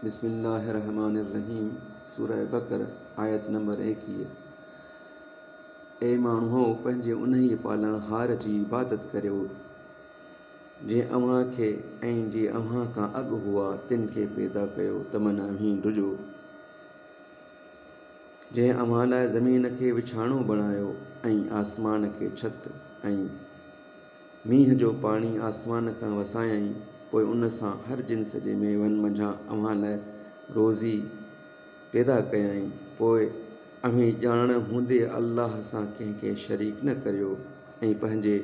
बिस्मिल्लाहिर्रहमानिर्रहीम। सूरह बकर आयत नंबर 21। ए माण्हू पंहिंजे उन्हीअ पालणहार जी इबादत करियो जंहिं अव्हां खे ऐं जे अव्हां खां अॻु हुआ तिन खे पैदा कयो त मन अव्हीं ॾुजो, जंहिं अव्हां लाइ ज़मीन खे विछाणो बणायो ऐं आसमान खे छत ऐं मींहं जो पाणी आसमान खां वसायईं, पोइ उन सां हर जिन्स जे मेवनि मंझां अव्हां लाइ रोज़ी पैदा कयईं। पोइ अव्हीं ॼाण हूंदे अल्लाह सां कंहिंखे शरीक न करियो ऐं पंहिंजे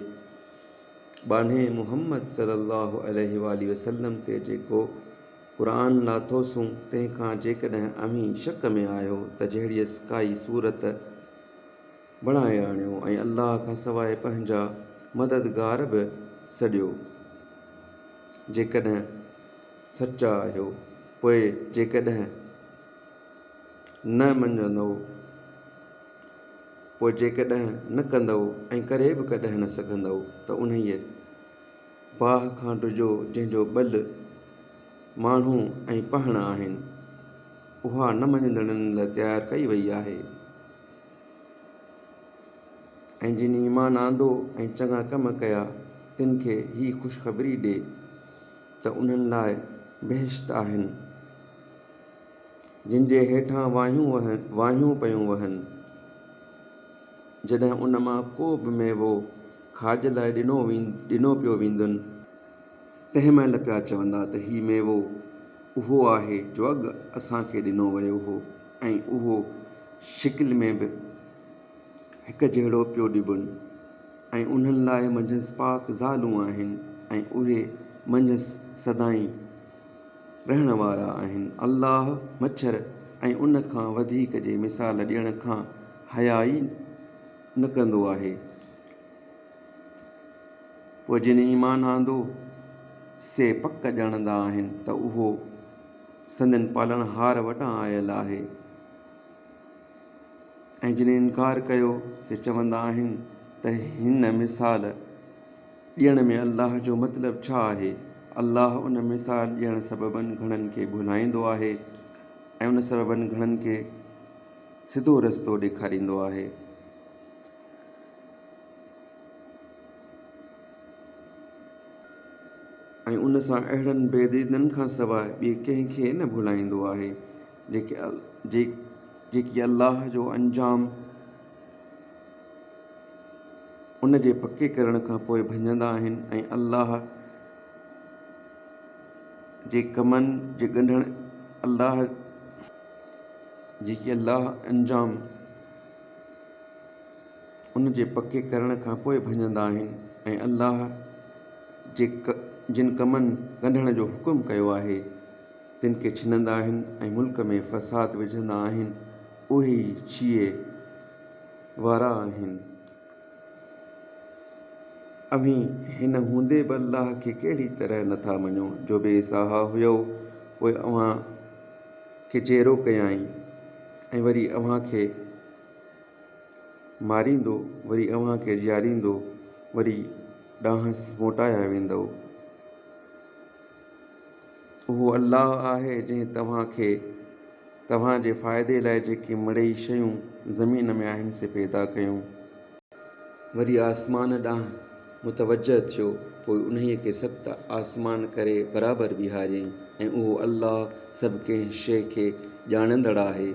बाने मुहम्मद सल्लल्लाहु अलैहि वसल्लम ते जेको क़ुरान लाथोसूं तंहिंखां जेकॾहिं अव्हीं शक में आहियो त जहिड़ीअ काई सूरत बणाए आणियो ऐं अल्लाह खां सवाइ पंहिंजा मददगार बि सॾियो जेकॾहिं सचा आहियो। पोइ जेकॾहिं न कंदव ऐं करे बि कॾहिं न सघंदव त उन्हीअ बाहि खां ॾुजो जंहिंजो ॿल माण्हू ऐं पहाड़ आहिनि, उहा न मञंदड़नि लाइ तयारु कई वई आहे। ऐं जिन ईमान आंदो ऐं चङा कम कया तिन खे ही ख़ुशख़बरी ॾे त उन्हनि लाइ बेहिश्त आहिनि जिन जे हेठां वाहियूं पियूं वहनि। जॾहिं उन मां को बि मेवो खाज लाइ ॾिनो पियो वेंदुनि, तंहिं महिल पिया चवंदा त ही मेवो उहो आहे जो अॻु असांखे ॾिनो वियो हो, ऐं उहो शिकिल में बि हिकु जहिड़ो पियो ॾिबुनि। ऐं उन्हनि लाइ मंझंदि पाक ज़ालूं आहिनि ऐं उहे मंझंदि सदाईं रहण वारा आहिनि। अल्लाह मच्छर ऐं उन खां वधीक जे मिसाल ॾियण खां हया ई न कंदो आहे। पोइ जिन ईमान आंदो से पक ॼाणंदा आहिनि त उहो संदनि पालणहार वटां आयल आहे, ऐं जिन इनकार कयो से चवंदा आहिनि त हिन मिसाल ॾियण में अल्लाह जो मतिलबु छा आहे। अल्लाह उन मिसाल ॾियण सबबनि घणनि खे भुलाईंदो आहे ऐं उन सबबनि घणनि खे सिधो रस्तो ॾेखारींदो आहे। ऐं उन सां अहिड़नि बेदीननि खां सवाइ ॿिए कंहिंखे न भुलाईंदो आहे जेकी अल्लाह जो अंजाम उन जे पके करण खां पोइ भञंदा आहिनि ऐं अल्लाह जे कमनि जे जेकी अल्लाह अंजाम उन जे पके करण खां पोइ भञंदा आहिनि ऐं अल्लाह जिन कमनि ॻंढण जो हुकुम कयो आहे तिन खे छिनंदा आहिनि ऐं मुल्क में फ़साद विझंदा आहिनि, उहे ई छीए वारा आहिनि। अव्हीं हिन हूंदे बि अल्लाह खे कहिड़ी तरह नथा मञो जो बेसाहा हुयो, पोइ अव्हां खे चेरो कयाईं ऐं वरी अव्हां खे मारींदो, वरी अव्हां खे ॼारींदो, वरी ॾांहुंसि मोटाया वेंदव। उहो अल्लाह आहे जंहिं तव्हां खे तव्हां जे फ़ाइदे लाइ जेके मिड़ेई शयूं ज़मीन में आहिनि से पैदा कयूं, वरी आसमान ॾांहुं मुतवजह थियो, पोइ उन्हीअ खे 7 आसमान करे बराबरि बीहारियईं, ऐं उहो अल्लाह सभु कंहिं शइ खे ॼाणंदड़ आहे।